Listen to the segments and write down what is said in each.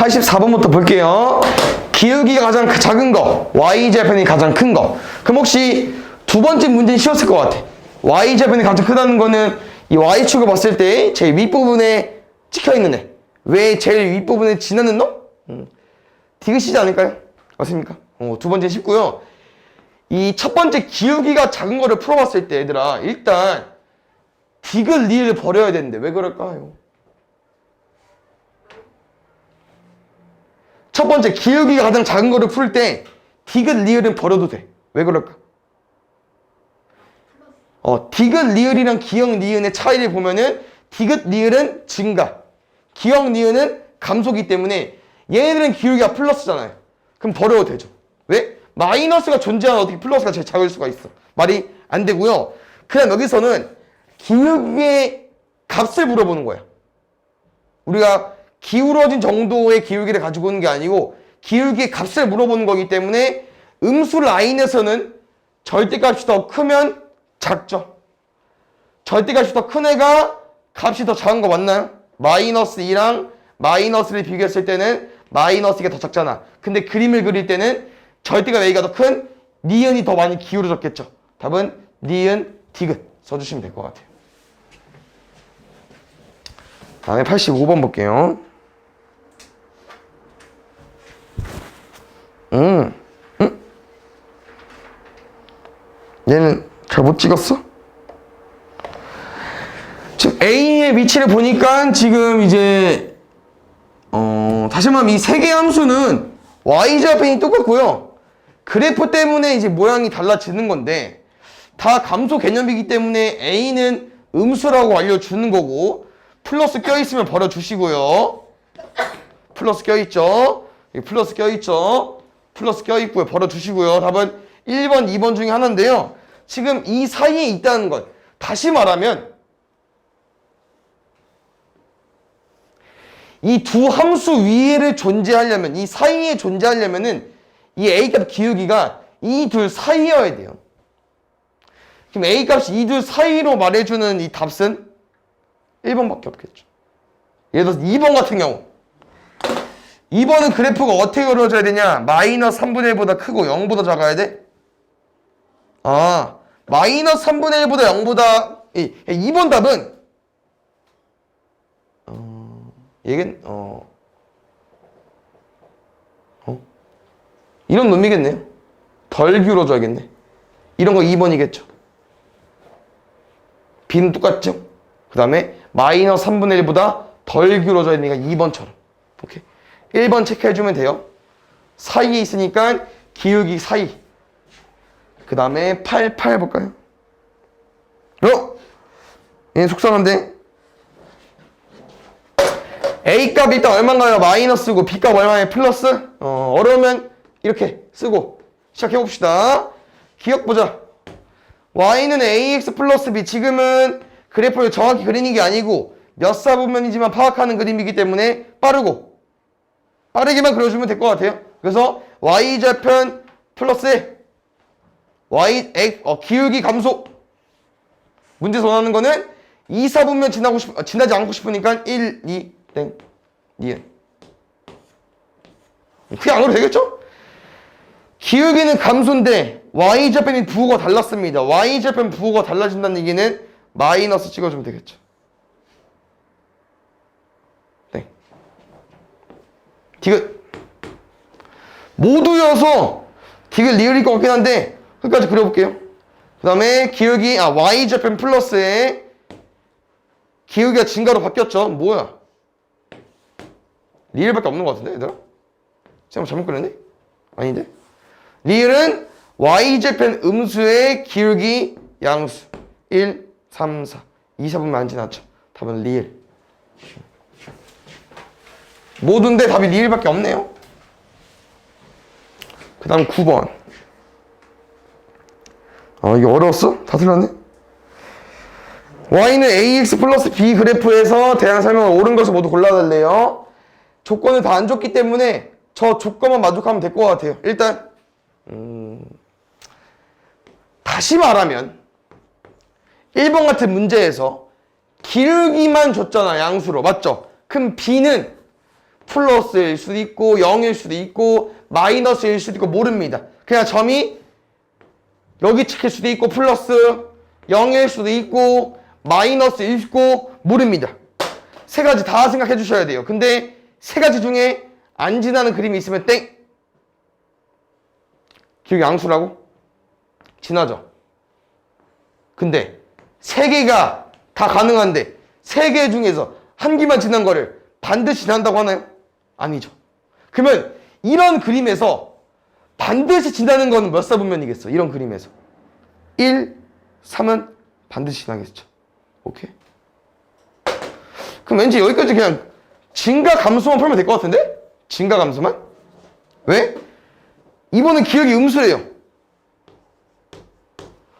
84번부터 볼게요. 기울기가 가장 작은 거, y좌편이 가장 큰 거. 그럼 혹시 두 번째 문제는 쉬웠을 것 같아. y좌편이 가장 크다는 거는 이 y축을 봤을 때 제일 윗부분에 찍혀있는 애. 왜 제일 윗부분에 지나는 놈? 디귿이지 않을까요? 맞습니까? 두 번째 쉽고요. 이 첫 번째 기울기가 작은 거를 풀어봤을 때 얘들아 일단 디귿 리을 버려야 되는데 왜 그럴까요? 첫 번째 기울기가 가장 작은 거를 풀 때 디귿 리을은 버려도 돼. 왜 그럴까? 디귿 리을이랑 기역 니은의 차이를 보면은 디귿 리을은 증가, 기역 니은은 감소기 때문에 얘네들은 기울기가 플러스잖아요. 그럼 버려도 되죠. 왜? 마이너스가 존재하면 어떻게 플러스가 제일 작을 수가 있어. 말이 안 되고요. 그다음 여기서는 기울기의 값을 물어보는 거야. 우리가 기울어진 정도의 기울기를 가지고 오는 게 아니고 기울기의 값을 물어보는 거기 때문에 음수 라인에서는 절대값이 더 크면 작죠. 절대값이 더 큰 애가 값이 더 작은 거 맞나요? 마이너스 2랑 마이너스를 비교했을 때는 마이너스 2가 더 작잖아. 근데 그림을 그릴 때는 절대값 A가 더 큰 니은이 더 많이 기울어졌겠죠. 답은 니은 디귿 써주시면 될 것 같아요. 다음에 85번 볼게요. 얘는 잘 못 찍었어? 지금 A의 위치를 보니까 지금 이제 다시 말하면 이 세 개의 함수는 y좌편이 똑같고요. 그래프 때문에 이제 모양이 달라지는 건데 다 감소 개념이기 때문에 A는 음수라고 알려주는 거고 플러스 껴있으면 버려주시고요. 플러스 껴있죠. 플러스 껴있죠. 플러스 껴있고요. 버려주시고요. 답은 1번, 2번 중에 하나인데요. 지금 이 사이에 있다는 것. 다시 말하면 이 두 함수 위에를 존재하려면, 이 사이에 존재하려면은 이 A값 기울기가 이 둘 사이여야 돼요. 그럼 A값이 이 둘 사이로 말해주는 이 답은 1번밖에 없겠죠. 예를 들어서 2번 같은 경우 2번은 그래프가 어떻게 그려져야 되냐? 마이너스 3분의 1보다 크고 0보다 작아야 돼? 마이너스 3분의 1보다 0보다 2번 답은 얘는 이런 놈이겠네요. 덜 기울어져야겠네. 이런 거 2번이겠죠. B는 똑같죠? 그 다음에 마이너스 3분의 1보다 덜 기울어져야 되니까 2번처럼. 오케이. 1번 체크해주면 돼요. 사이에 있으니까 기울기 사이. 그 다음에 8 볼까요? 얘는 속상한데 A값 일단 얼마인가요? 마이너스고 B값 얼마에 플러스? 어려우면 이렇게 쓰고 시작해봅시다. 기억 보자. Y는 AX 플러스 B. 지금은 그래프를 정확히 그리는 게 아니고 몇 사분면이지만 파악하는 그림이기 때문에 빠르게만 그려주면 될 것 같아요. 그래서 Y좌편 플러스 기울기 감소. 문제에서 원하는 거는 2, 4분면 지나지 않고 싶으니까 1, 2, 땡, 니은. 그냥 안 그래도 되겠죠? 기울기는 감소인데 Y좌편이 부호가 달랐습니다. Y좌편 부호가 달라진다는 얘기는 마이너스 찍어주면 되겠죠. 네. 디귿. 모두여서 디귿 리을일 것 같긴 한데 끝까지 그려볼게요. 그 다음에 기울기 Y좌편 플러스에 기울기가 증가로 바뀌었죠. 뭐야? 리을밖에 없는 것 같은데 얘들아? 제가 잘못 그렸네? 아닌데? 리을은 Y좌편 음수의 기울기 양수 1, 3, 4 2, 4분면 안 지났죠. 답은 리을. 모두인데 답이 리을밖에 없네요. 그 다음 9번. 이게 어려웠어? 다 틀렸네? Y는 AX 플러스 B 그래프에서 대항 설명을 옳은 것을 모두 골라달래요. 조건을 다 안 줬기 때문에 저 조건만 만족하면 될 것 같아요. 일단 다시 말하면 1번 같은 문제에서 기울기만 줬잖아. 양수로. 맞죠? 그럼 B는 플러스일 수도 있고 0일 수도 있고 마이너스일 수도 있고 모릅니다. 그냥 점이 여기 찍힐 수도 있고 플러스 0일 수도 있고 마이너스일 수도 있고 모릅니다. 세 가지 다 생각해 주셔야 돼요. 근데 세 가지 중에 안 지나는 그림이 있으면 땡! 기울기 양수라고? 지나죠. 근데 세 개가 다 가능한데 세 개 중에서 한 개만 지난 거를 반드시 지난다고 하나요? 아니죠. 그러면 이런 그림에서 반드시 지나는 거는 몇 사분면이겠어? 이런 그림에서 1, 3은 반드시 지나겠죠. 오케이? 그럼 왠지 여기까지 그냥 증가 감소만 풀면 될 것 같은데? 증가 감소만? 왜? 이번엔 기억이 음수래요.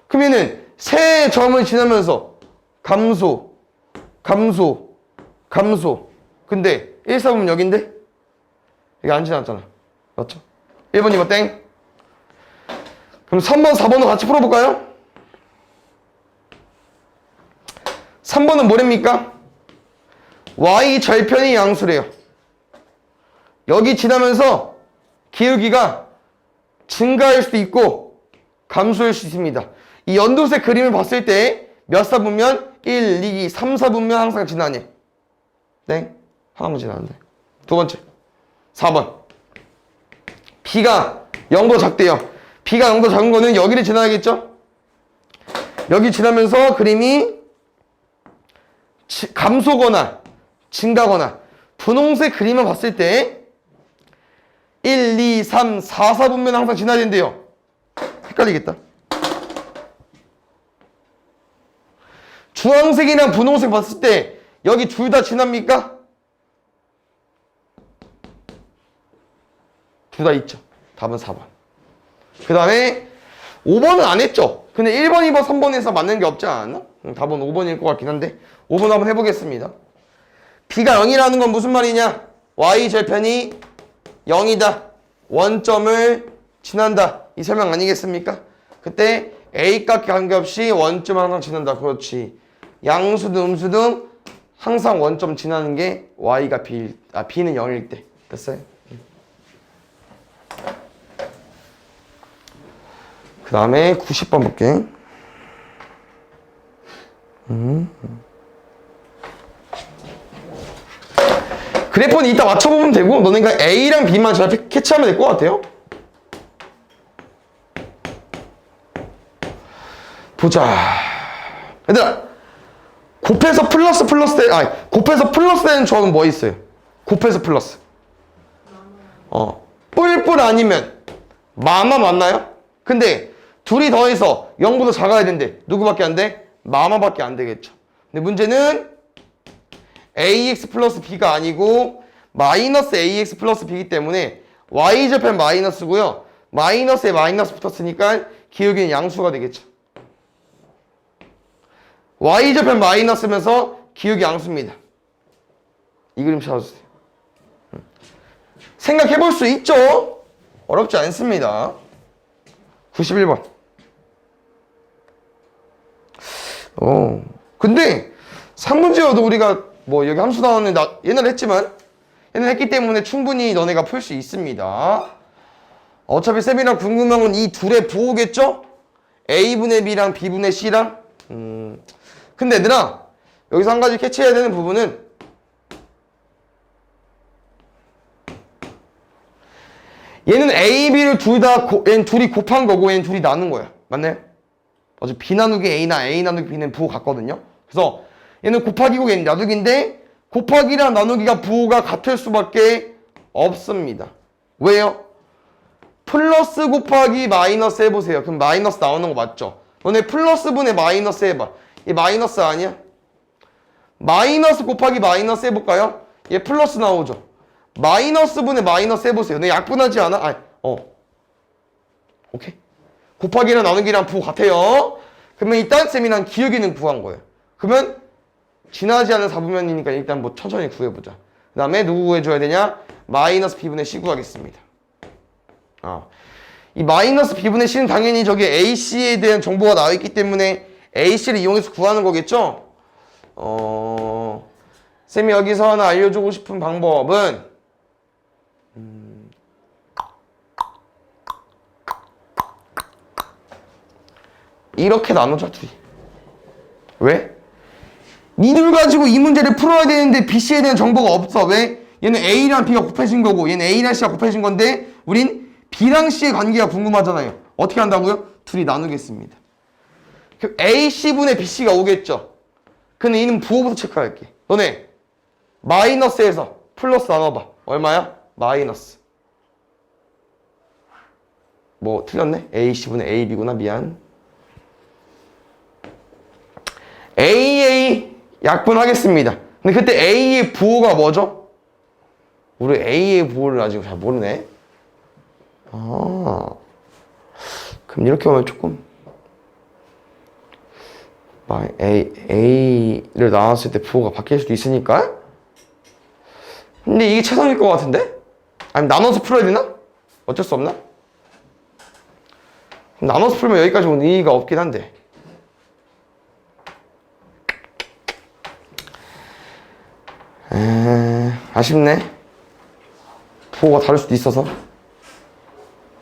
그러면은 세 점을 지나면서 감소, 감소, 감소. 근데 1, 4분면 여긴데? 여기 안 지났잖아. 맞죠? 1번, 2번 땡. 그럼 3번, 4번도 같이 풀어볼까요? 3번은 뭐랍니까? y 절편이 양수래요. 여기 지나면서 기울기가 증가할 수도 있고 감소할 수 있습니다. 이 연두색 그림을 봤을 때 몇 사분면? 1, 2, 3, 4분면 항상 지나니? 네? 하나만 지나는데. 두 번째 4번 b가 0보다 작대요. b가 0보다 작은 거는 여기를 지나야겠죠? 여기 지나면서 그림이 감소거나 증가거나 분홍색 그림을 봤을 때 1, 2, 3, 4, 4분면 항상 지나야 된대요. 헷갈리겠다. 주황색이랑 분홍색 봤을 때 여기 둘 다 지납니까? 둘 다 있죠. 답은 4번. 그 다음에 5번은 안 했죠. 근데 1번, 2번, 3번에서 맞는 게 없지 않았나? 답은 5번일 것 같긴 한데 5번 한번 해보겠습니다. b가 0이라는 건 무슨 말이냐? y 절편이 0이다. 원점을 지난다. 이 설명 아니겠습니까? 그때 a 값 관계없이 원점을 항상 지난다. 그렇지. 양수든 음수든 항상 원점 지나는 게 y가 b는 0일 때. 됐어요? 그 다음에 90번 볼게. 그래프는 이따 맞춰보면 되고 너네가 A랑 B만 잘 캐치하면 될 것 같아요. 보자. 얘들아 곱해서 플러스 곱해서 플러스 되는 조합은 뭐 있어요? 곱해서 플러스 뿔뿔 아니면 마마 맞나요? 근데 둘이 더해서 0보다 작아야 되는데 누구밖에 안 돼? 마마밖에 안 되겠죠. 근데 문제는 ax 플러스 b가 아니고 마이너스 ax 플러스 b이기 때문에 y절편 마이너스고요. 마이너스에 마이너스 붙었으니까 기울기는 양수가 되겠죠. y절편 마이너스면서 기울기 양수입니다. 이 그림 찾아주세요. 생각해볼 수 있죠? 어렵지 않습니다. 91번. 근데 3문제여도 우리가 뭐 여기 함수 나오는 옛날에 했지만 옛날에 했기 때문에 충분히 너네가 풀 수 있습니다. 어차피 쌤이랑 궁금한 건 이 둘의 부호겠죠? a분의 b랑 b분의 c랑 근데 얘들아 여기서 한 가지 캐치해야 되는 부분은 얘는 a, b를 얘는 둘이 곱한 거고 얘는 둘이 나눈 거야. 맞나요? 어차피 b 나누기 a나 a 나누기 b는 부호 같거든요. 그래서 얘는 곱하기고 얘는 나누기인데 곱하기랑 나누기가 부호가 같을 수밖에 없습니다. 왜요? 플러스 곱하기 마이너스 해보세요. 그럼 마이너스 나오는 거 맞죠? 너네 플러스 분의 마이너스 해봐. 얘 마이너스 아니야? 마이너스 곱하기 마이너스 해볼까요? 얘 플러스 나오죠? 마이너스 분의 마이너스 해보세요. 너 약분하지 않아? 오케이. 곱하기랑 나누기랑 부호 같아요. 그러면 일단 쌤이랑 기울기는 구한 거예요. 그러면 지나지 않은 4분면이니까 일단 뭐 천천히 구해보자. 그 다음에 누구 구해줘야 되냐? 마이너스 b분의 c 구하겠습니다. 이 마이너스 b분의 c는 당연히 저기 ac에 대한 정보가 나와있기 때문에 ac를 이용해서 구하는 거겠죠? 쌤이 여기서 하나 알려주고 싶은 방법은 이렇게 나누자 둘이. 왜? 니들 가지고 이 문제를 풀어야 되는데 BC에 대한 정보가 없어. 왜? 얘는 A랑 B가 곱해진 거고 얘는 A랑 C가 곱해진 건데 우린 B랑 C의 관계가 궁금하잖아요. 어떻게 한다고요? 둘이 나누겠습니다. AC분의 BC가 오겠죠. 근데 이는 부호부터 체크할게. 너네 마이너스에서 플러스 나눠봐. 얼마야? 마이너스. 뭐 틀렸네? AC분의 AB구나. 미안. AA 약분하겠습니다. 근데 그때 A의 부호가 뭐죠? 우리 A의 부호를 아직 잘 모르네. 그럼 이렇게 하면 조금 A를 나눴을 때 부호가 바뀔 수도 있으니까. 근데 이게 최선일 것 같은데? 아니 나눠서 풀어야 되나? 어쩔 수 없나? 나눠서 풀면 여기까지 온 의의가 없긴 한데. 아쉽네. 부호가 다를 수도 있어서.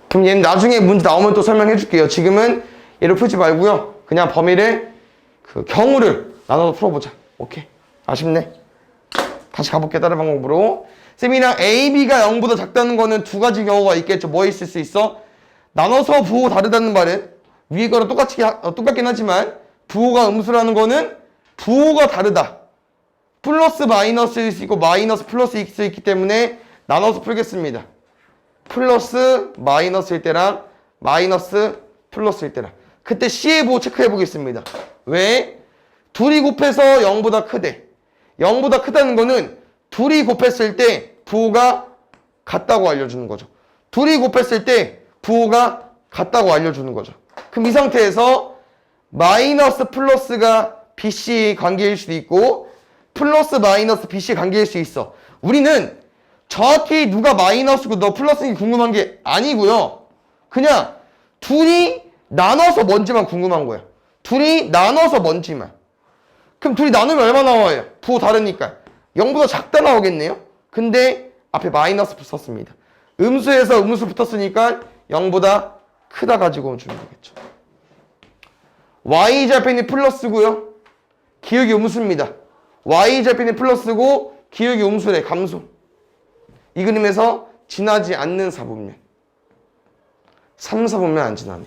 그럼 얘는 나중에 문제 나오면 또 설명해 줄게요. 지금은 얘를 풀지 말고요. 그냥 범위를 경우를 나눠서 풀어보자. 오케이. 아쉽네. 다시 가볼게. 다른 방법으로. 쌤이랑 A, B가 0보다 작다는 거는 두 가지 경우가 있겠죠. 뭐 있을 수 있어? 나눠서 부호 다르다는 말은 위에 거랑 똑같긴 하지만 부호가 음수라는 거는 부호가 다르다. 플러스 마이너스일 수 있고 마이너스 플러스일 수 있기 때문에 나눠서 풀겠습니다. 플러스 마이너스일 때랑 마이너스 플러스일 때랑. 그때 C의 부호 체크해 보겠습니다. 왜? 둘이 곱해서 0보다 크대. 0보다 크다는 거는 둘이 곱했을 때 부호가 같다고 알려주는 거죠. 둘이 곱했을 때 부호가 같다고 알려주는 거죠. 그럼 이 상태에서 마이너스 플러스가 BC 관계일 수도 있고 플러스 마이너스 BC 관계일 수 있어. 우리는 정확히 누가 마이너스고 너 플러스인지 궁금한 게 아니고요. 그냥 둘이 나눠서 뭔지만 궁금한 거야. 둘이 나눠서 뭔지만. 그럼 둘이 나누면 얼마 나와요? 부호 다르니까 0보다 작다 나오겠네요. 근데 앞에 마이너스 썼습니다. 음수에서 음수 붙었으니까 0보다 크다 가지고 오면 주면 되겠죠. Y좌표는 플러스고요. 기울기 음수입니다. Y좌표는 플러스고 기울기 음수래. 감소. 이 그림에서 지나지 않는 사분면. 3, 4분면 안 지나네.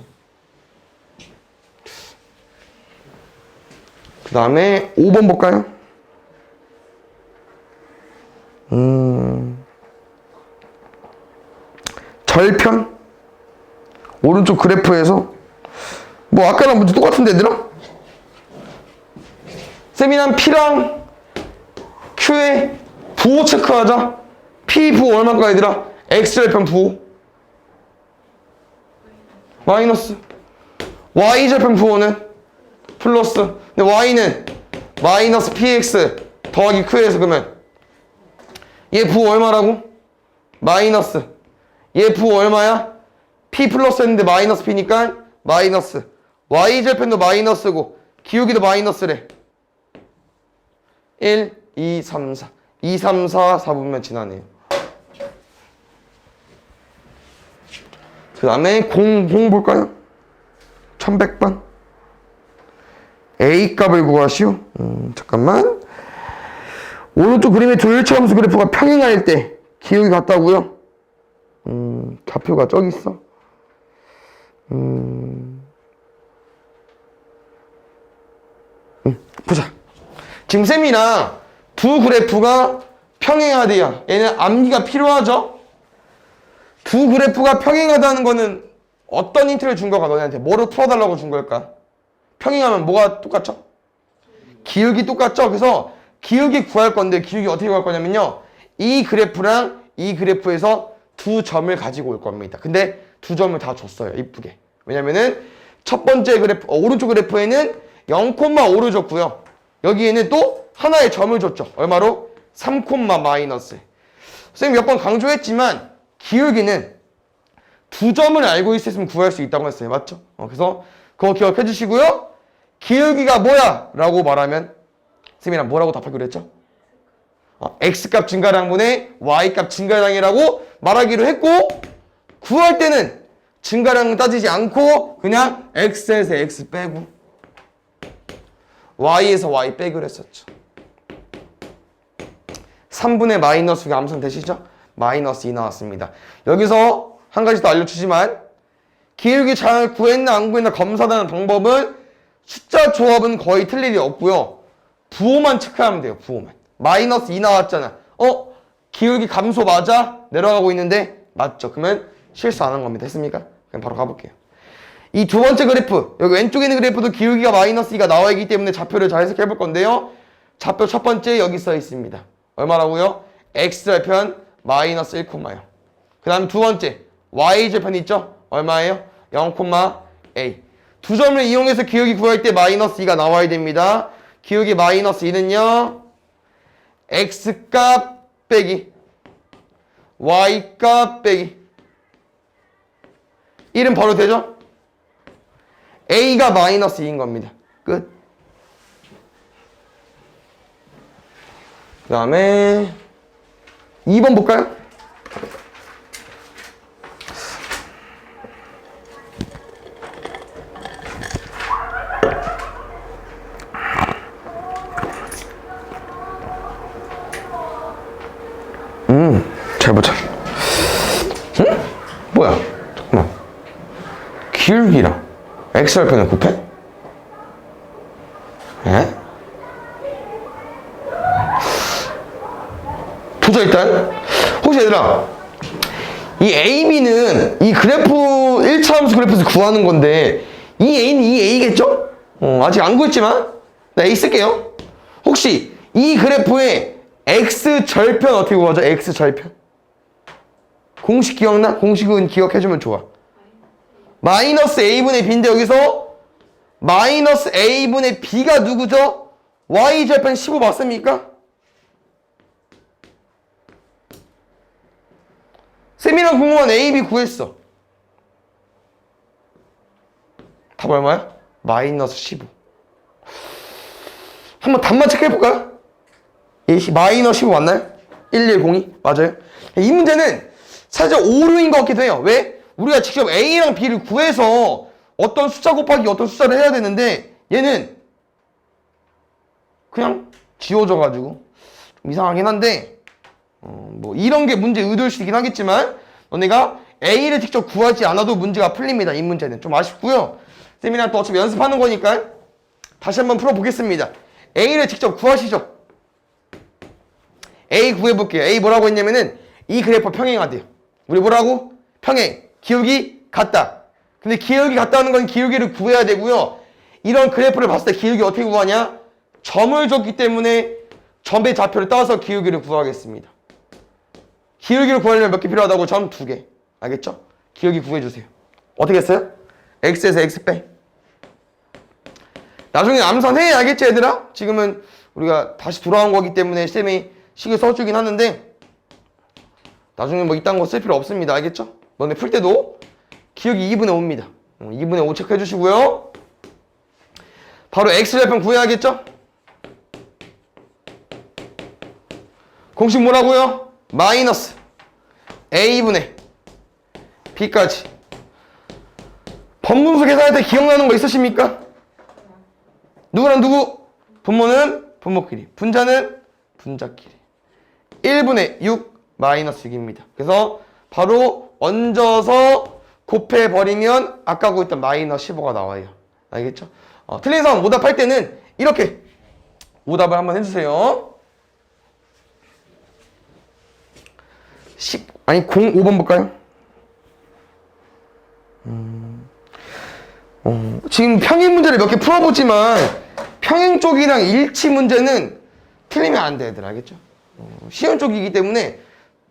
그 다음에 5번 볼까요? 절편. 오른쪽 그래프에서 뭐 아까랑 문제 똑같은데 얘들아? 쌤이랑 P랑 Q의 부호 체크하자. P 부호 얼마일까 얘들아? X절편 부호 마이너스. Y절편 부호는 플러스. 근데 Y는 마이너스 PX 더하기 Q에서 그러면 얘 부호 얼마라고? 마이너스. 얘 부호 얼마야? P 플러스 했는데 마이너스 P니까 마이너스. Y절편도 마이너스고 기울기도 마이너스래. 1, 2, 3, 4. 2, 3, 4, 4분면 지나네요. 그 다음에 공 볼까요? 1100번. A 값을 구하시오. 잠깐만. 오른쪽 그림의 조율체함수 그래프가 평행할 때 기울기 같다고요? 좌표가 저기 있어. 보자. 지금 쌤이랑 두 그래프가 평행하대요. 얘는 암기가 필요하죠? 두 그래프가 평행하다는 거는 어떤 힌트를 준 걸까? 너네한테 뭐를 풀어달라고 준 걸까? 평행하면 뭐가 똑같죠? 기울기 똑같죠? 그래서 기울기 구할 건데 기울기 어떻게 구할 거냐면요. 이 그래프랑 이 그래프에서 두 점을 가지고 올 겁니다. 근데 두 점을 다 줬어요. 이쁘게. 왜냐면은 첫 번째 그래프, 오른쪽 그래프에는 0,5를 줬고요. 여기에는 또 하나의 점을 줬죠. 얼마로? 3, 마이너스. 선생님 몇 번 강조했지만 기울기는 두 점을 알고 있으면 구할 수 있다고 했어요. 맞죠? 그래서 그거 기억해 주시고요. 기울기가 뭐야? 라고 말하면 쌤이랑 뭐라고 답하기로 했죠? x값 증가량분의 y값 증가량이라고 말하기로 했고 구할 때는 증가량 따지지 않고 그냥 x에서 x 빼고 y에서 y 빼기로 했었죠. 3분의 마이너스가 암산되시죠? 마이너스 2 나왔습니다. 여기서 한 가지 더 알려주지만 기울기 잘 구했나 안 구했나 검사하는 방법은 숫자 조합은 거의 틀릴 일이 없고요. 부호만 체크하면 돼요. 부호만. 마이너스 2 나왔잖아. 기울기 감소 맞아? 내려가고 있는데 맞죠? 그러면 실수 안 한 겁니다. 했습니까? 그럼 바로 가볼게요. 이 두 번째 그래프, 여기 왼쪽에 있는 그래프도 기울기가 마이너스 2가 나와 있기 때문에 좌표를 잘 해석해 볼 건데요. 좌표 첫 번째 여기 써 있습니다. 얼마라고요? x절편 마이너스 1,0. 그 다음에 두 번째 y절편 있죠? 얼마예요? 0,a. 두 점을 이용해서 기울기 구할 때 마이너스 2가 나와야 됩니다. 기울기 마이너스 2는요. x값 빼기 y값 빼기 1은 바로 되죠? a가 마이너스 2인 겁니다. 끝. 그 다음에 2번 볼까요? 잘 보자. 뭐야? 잠깐만. 기울기랑 x절편을 곱해? 에? 보자 일단. 혹시 얘들아 이 AB는 이 그래프 1차 함수 그래프에서 구하는 건데 이 A는 이 A겠죠? 아직 안 구했지만 나 A 쓸게요. 혹시 이 그래프의 X절편 어떻게 구하죠? X절편 공식 기억나? 공식은 기억해주면 좋아. 마이너스 A분의 B인데 여기서 마이너스 A분의 B가 누구죠? Y절편 15 맞습니까? 쌤이랑 궁금한 A, B 구했어. 답 얼마야? 마이너스 15. 한번 답만 체크해볼까요? 마이너스 15 맞나요? 1102 맞아요? 이 문제는 살짝 오류인 것 같기도 해요. 왜? 우리가 직접 A랑 B를 구해서 어떤 숫자 곱하기 어떤 숫자를 해야 되는데 얘는 그냥 지워져가지고 좀 이상하긴 한데 뭐 이런 게 문제 의도일 수 있긴 하겠지만 너네가 A를 직접 구하지 않아도 문제가 풀립니다. 이 문제는 좀 아쉽고요. 쌤이랑 또 어차피 연습하는 거니까 다시 한번 풀어보겠습니다. A를 직접 구하시죠. A 구해볼게요. A 뭐라고 했냐면은 이 그래프 평행하대요. 우리 뭐라고? 평행. 기울기 같다. 근데 기울기 같다는 건 기울기를 구해야 되고요. 이런 그래프를 봤을 때 기울기 어떻게 구하냐? 점을 줬기 때문에 점의 좌표를 따서 기울기를 구하겠습니다. 기울기를 구하려면 몇 개 필요하다고? 점 2개. 알겠죠? 기울기 구해주세요. 어떻게 했어요? x에서 x 빼. 나중에 암산해. 알겠지 얘들아? 지금은 우리가 다시 돌아온 거기 때문에 쌤이 식을 써주긴 하는데 나중에 뭐 이딴 거 쓸 필요 없습니다. 알겠죠? 너네 풀 때도 기울기 2분의 5입니다. 2분의 5 체크해 주시고요. 바로 x절편 구해야겠죠? 공식 뭐라고요? 마이너스 a분의 b까지. 번분수 계산할 때 기억나는 거 있으십니까? 누구랑 누구? 분모는 분모끼리, 분자는 분자끼리. 1분의 6 마이너스 6입니다. 그래서 바로 얹어서 곱해버리면 아까 구했던 마이너스 15가 나와요. 알겠죠? 틀린 사람 오답할 때는 이렇게 오답을 한번 해주세요. 5번 볼까요? 지금 평행 문제를 몇 개 풀어보지만 평행 쪽이랑 일치 문제는 틀리면 안 돼, 얘들. 알겠죠? 쉬운 쪽이기 때문에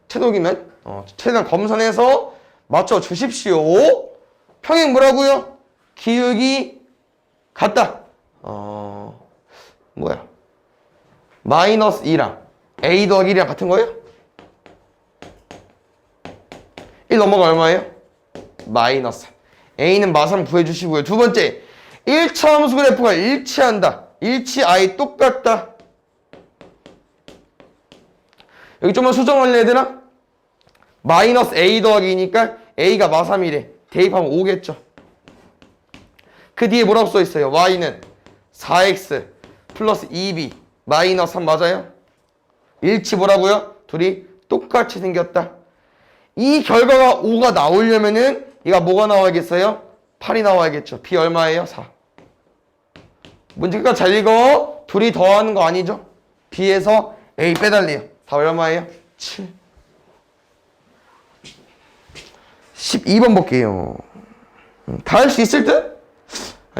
채독이면 최대한 검선해서 맞춰 주십시오. 평행 뭐라고요? 기울기 같다. 뭐야? 마이너스 2랑 a 더하기 1이랑 같은 거예요? 1 넘어가 얼마예요? 마이너스 3. a는 마3 구해주시고요. 두 번째, 1차 함수 그래프가 일치한다. 일치 아예 똑같다. 여기 좀만 수정할래 얘들아? 마이너스 a 더하기 2니까 a가 마3이래. 대입하면 5겠죠. 그 뒤에 뭐라고 써있어요? y는 4x 플러스 2b 마이너스 3 맞아요? 일치 뭐라고요? 둘이 똑같이 생겼다. 이 결과가 5가 나오려면은 얘가 뭐가 나와야겠어요? 8이 나와야겠죠. b 얼마예요? 4. 문제가 잘 읽어. 둘이 더하는 거 아니죠? b에서 a 빼달래요. 4 얼마예요? 7. 12번 볼게요. 다 할 수 있을 듯?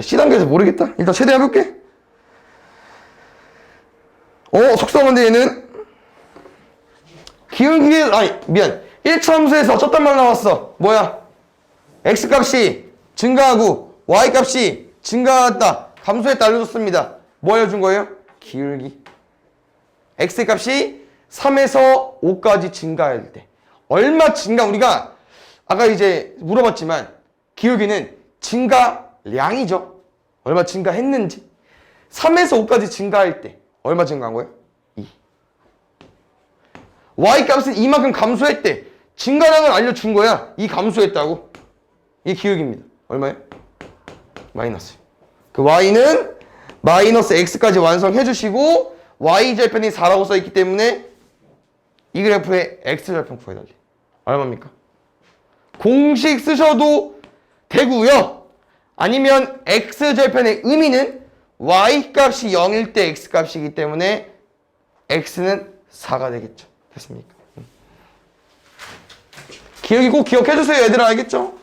C단계에서 모르겠다. 일단 최대한 해볼게. 속상한데 얘는 기울기에 미안 1차 함수에서 어쩌단 말 나왔어. 뭐야? x값이 증가하고 y값이 증가했다. 감소했다 알려줬습니다. 뭐 알려준 거예요? 기울기. x값이 3에서 5까지 증가할 때 얼마 증가. 우리가 아까 이제 물어봤지만 기울기는 증가량이죠. 얼마 증가했는지. 3에서 5까지 증가할 때 얼마 증가한 거예요? 2. y값은 이만큼 감소했대. 증가량을 알려준 거야. 이 감소했다고. 이 기울기입니다. 얼마예요? 마이너스. 그 y는 마이너스 x까지 완성해 주시고 y절편이 4라고 써있기 때문에 이 그래프의 x절편 구해달래. 얼마입니까? 공식 쓰셔도 되고요. 아니면 x절편의 의미는 y값이 0일 때 x값이기 때문에 x는 4가 되겠죠. 됐습니까? 기억이 꼭 기억해주세요. 얘들아 알겠죠?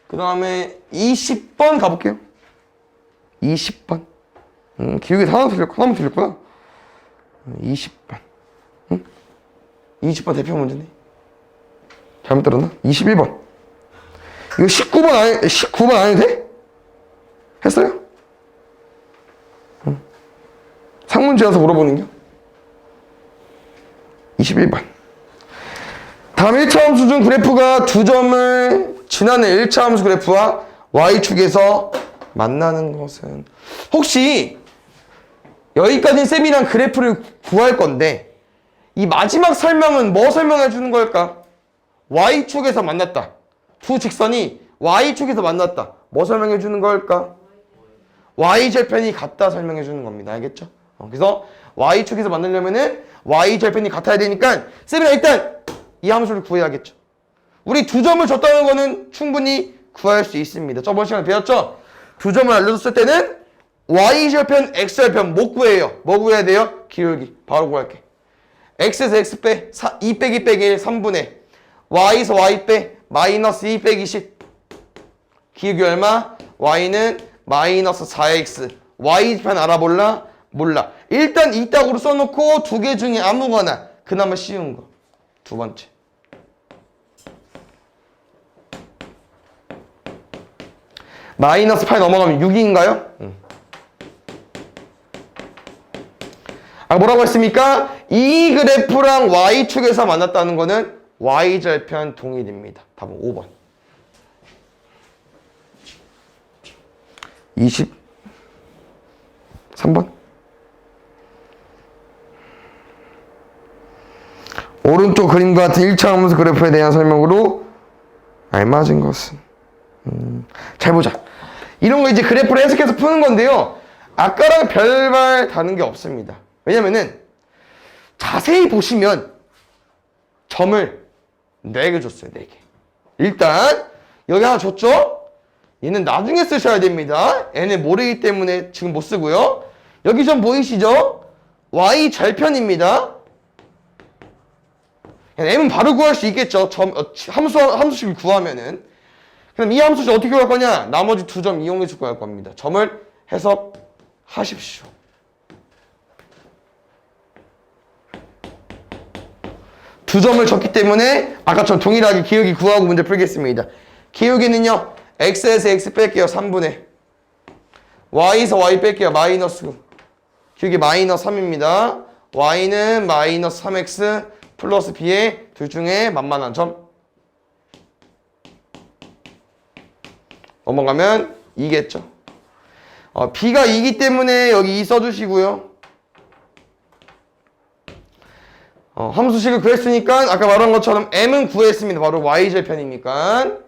그 다음에 20번 가볼게요. 20번. 기억이 하나만 틀렸구나. 20번. 20번 대표 문제네. 잘못 들었나? 21번. 이거 19번 아니도 돼? 했어요? 상문지어서 물어보는 겨. 21번. 다음 1차 함수 중 그래프가 두 점을 지나는 1차 함수 그래프와 y축에서 만나는 것은 혹시 여기까지 쌤이랑 그래프를 구할 건데 이 마지막 설명은 뭐 설명해 주는 걸까? y축에서 만났다. 두 직선이 y축에서 만났다. 뭐 설명해 주는 걸까? y절편이 같다 설명해 주는 겁니다. 알겠죠? 그래서 y축에서 만나려면은 y절편이 같아야 되니까 쌤이랑 일단 이 함수를 구해야겠죠. 우리 두 점을 줬다는 거는 충분히 구할 수 있습니다. 저번 시간에 배웠죠? 두 점을 알려줬을 때는 y절편, x절편 못 구해요. 뭐 구해야 돼요? 기울기. 바로 구할게. x에서 x 빼 2 빼기 빼기 1 3분의 y에서 y 빼 마이너스 2 빼기 10. 기울기 얼마? y는 마이너스 4x. y편 알아볼라? 몰라. 일단 이따구로 써놓고 두 개 중에 아무거나 그나마 쉬운 거. 두 번째. 마이너스 8 넘어가면 6인가요? 뭐라고 했습니까? 이 그래프랑 y축에서 만났다는 거는 y절편 동일입니다. 답은 5번. 23번. 오른쪽 그림과 같은 1차 함수 그래프에 대한 설명으로 알맞은 것은 잘 보자. 이런 거 이제 그래프를 해석해서 푸는 건데요. 아까랑 별말 다른 게 없습니다. 왜냐면은 자세히 보시면 점을 4개 줬어요. 4개. 일단 여기 하나 줬죠? 얘는 나중에 쓰셔야 됩니다. 얘는 모르기 때문에 지금 못 쓰고요. 여기 점 보이시죠? y절편입니다. m은 바로 구할 수 있겠죠. 함수식을 구하면은. 그럼 이 함수식 어떻게 구할 거냐? 나머지 두 점 이용해서 구할 겁니다. 점을 해석하십시오. 두 점을 줬기 때문에 아까처럼 동일하게 기울기 구하고 문제 풀겠습니다. 기울기는요. x에서 x 뺄게요. 3분의 y에서 y 뺄게요. 마이너스 9. 기울기 마이너스 3입니다. y는 마이너스 3x 플러스 b의 둘 중에 만만한 점. 넘어가면 2겠죠. b가 2이기 때문에 여기 2 써주시고요. 함수식을 구했으니까 아까 말한 것처럼 m은 구했습니다. 바로 y절편이니까.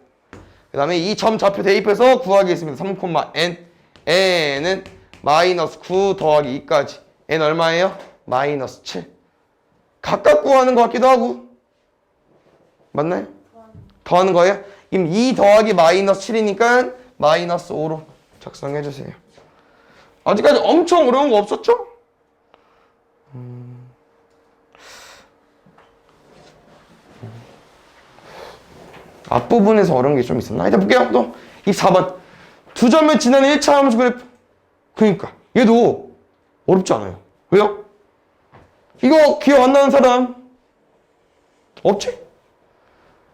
그 다음에 이 점 좌표 대입해서 구하겠습니다. 3,n. n은 마이너스 9 더하기 2까지. n 얼마예요? 마이너스 7. 각각 구하는 것 같기도 하고. 맞나요? 더하는 거예요? 그럼 2 더하기 마이너스 7이니까 마이너스 5로 작성해주세요. 아직까지 엄청 어려운 거 없었죠? 앞부분에서 어려운 게 좀 있었나? 일단 볼게요. 또 24번. 두 점을 지나는 1차 함수 그래프. 그러니까 얘도 어렵지 않아요. 왜요? 이거 기억 안 나는 사람 없지?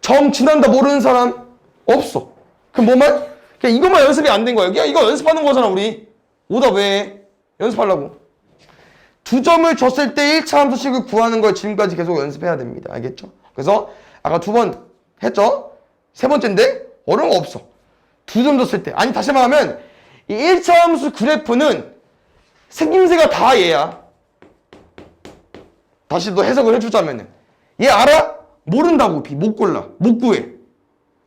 점 지난다 모르는 사람 없어. 그럼 뭐만? 그냥 이것만 연습이 안 된 거예요. 그냥 이거 연습하는 거잖아 우리. 오다 왜? 연습하려고. 두 점을 줬을 때 1차 함수식을 구하는 걸 지금까지 계속 연습해야 됩니다. 알겠죠? 그래서 아까 2번 했죠? 세 번째인데 어려운 거 없어. 두 점 줬을 때. 아니 다시 말하면 이 1차 함수 그래프는 생김새가 다 얘야. 다시 또 해석을 해주자면은 얘 알아? 모른다고. B 못 골라. 못 구해.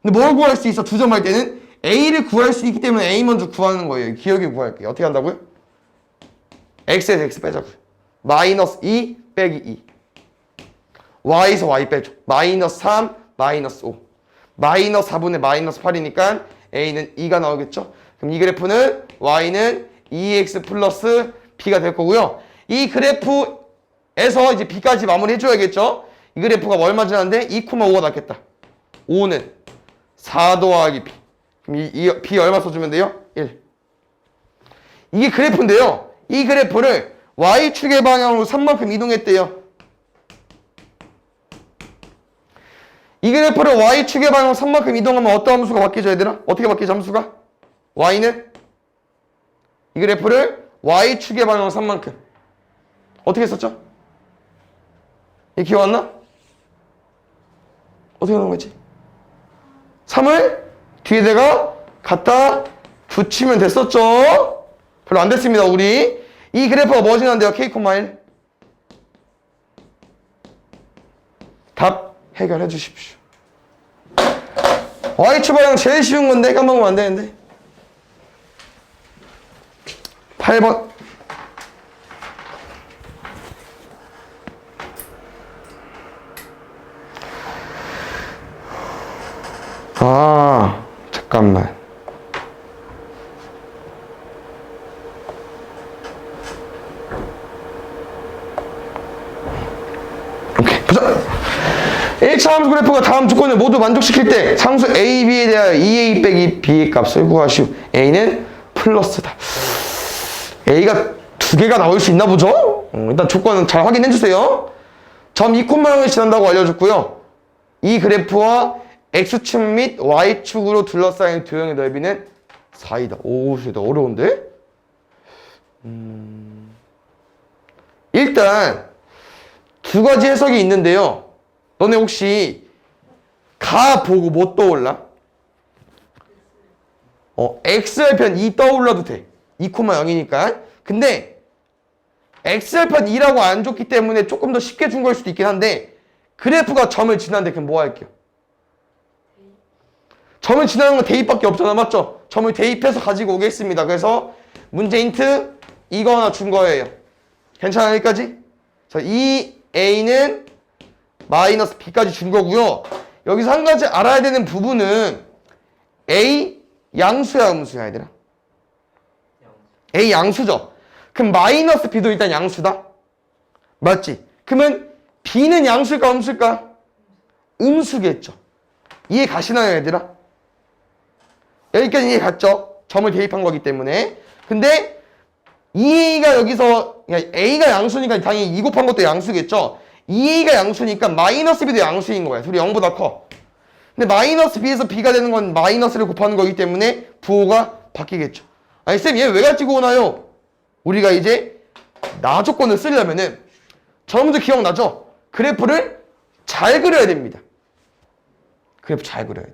근데 뭘 구할 수 있어? 두 점 할 때는 A를 구할 수 있기 때문에 A 먼저 구하는 거예요. 기억에 구할게요. 어떻게 한다고요? X에서 X 빼자고요. 마이너스 2 빼기 2. Y에서 Y 빼줘. 마이너스 3 마이너스 5. 마이너스 4분의 마이너스 8이니까 A는 2가 나오겠죠? 그럼 이 그래프는 Y는 2X 플러스 B가 될 거고요. 이 그래프에서 이제 B까지 마무리 해줘야겠죠? 이 그래프가 얼마 지났는데 2,5가 낫겠다. 5는 4 더하기 B. 그럼 이 B 얼마 써주면 돼요? 1. 이게 그래프인데요. 이 그래프를 Y축의 방향으로 3만큼 이동했대요. 이 그래프를 Y축의 방향으로 3만큼 이동하면 어떤 함수가 바뀌죠, 얘들아? 어떻게 바뀌죠, 함수가? Y는? 이 그래프를 Y축의 방향으로 3만큼. 어떻게 썼죠? 이 기억 안 나? 어떻게 하는 거지? 3을 뒤에다가 갖다 붙이면 됐었죠? 별로 안 됐습니다, 우리. 이 그래프가 뭐 지난데요? K,1. 답 해결해 주십시오. Y축 방향 제일 쉬운 건데 까먹으면 안 되는데. 8번. 아, 잠깐만. 오케이, 보자. 1차 함수 그래프가 다음 조건을 모두 만족시킬 때 상수 A, B에 대하여 2A 빼기 B의 값을 구하시오. A는 플러스다. A가 두 개가 나올 수 있나 보죠? 일단 조건은 잘 확인해 주세요. 점 2,0을 지난다고 알려줬고요. 이 그래프와 X축 및 Y축으로 둘러싸인 도형의 넓이는 4이다. 오, 진짜 어려운데? 일단 두 가지 해석이 있는데요. 너네 혹시 가 보고 뭐 떠올라? X절편 2 떠올라도 돼. 2,0이니까. 근데 X절편 2라고 안 줬기 때문에 조금 더 쉽게 준 걸 수도 있긴 한데 그래프가 점을 지나는데 그럼 뭐 할게요? 점을 지나는 건 대입밖에 없잖아, 맞죠? 점을 대입해서 가지고 오겠습니다. 그래서 문제 힌트 이거 하나 준 거예요. 괜찮아요, 여기까지? 자, 이 A는 마이너스 B까지 준 거고요. 여기서 한 가지 알아야 되는 부분은 A 양수야, 음수야, 얘들아? A 양수죠. 그럼 마이너스 B도 일단 양수다. 맞지? 그러면 B는 양수일까, 음수일까? 음수겠죠. 이해 가시나요, 얘들아? 여기까지 이해 갔죠? 점을 대입한 거기 때문에. 근데 2A가 여기서 A가 양수니까 당연히 2 곱한 것도 양수겠죠? 2A가 양수니까 마이너스 B도 양수인 거야. 둘이 0보다 커. 근데 마이너스 B에서 B가 되는 건 마이너스를 곱하는 거기 때문에 부호가 바뀌겠죠. 아니 쌤, 얘 왜 가지고 오나요? 우리가 이제 나 조건을 쓰려면은 저번도 기억나죠? 그래프를 잘 그려야 됩니다. 그래프 잘 그려야 돼.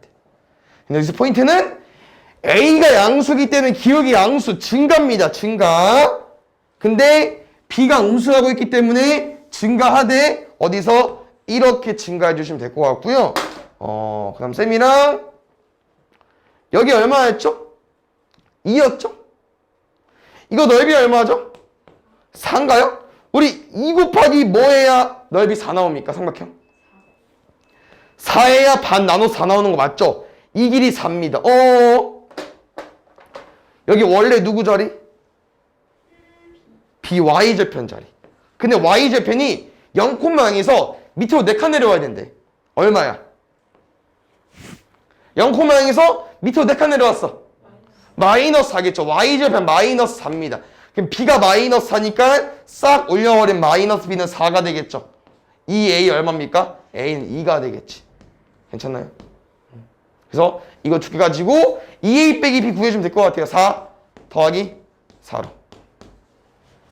근데 여기서 포인트는 A가 양수기 때문에 기울기 양수 증가입니다. 증가. 근데 B가 음수하고 있기 때문에 증가하되 어디서 이렇게 증가해 주시면 될 것 같고요. 그다음 쌤이랑 여기 얼마였죠? 2였죠? 이거 넓이 얼마죠? 4인가요? 우리 2 곱하기 뭐 해야 넓이 4 나옵니까? 삼각형 4해야 반 나눠 4 나오는 거 맞죠? 이 길이 4입니다. 여기 원래 누구 자리? BY절편 자리. 근데 Y절편이 0,0에서 밑으로 4칸 내려와야 된대. 얼마야? 0,0에서 밑으로 4칸 내려왔어. 마이너스 4겠죠. Y절편 마이너스 4입니다. 그럼 B가 마이너스 4니까 싹 올려버린 마이너스 B는 4가 되겠죠. 이 A 얼마입니까? A는 2가 되겠지. 괜찮나요? 그래서 이거 두 개 가지고 2A 빼기 B 구해주면 될 것 같아요. 4 더하기 4로.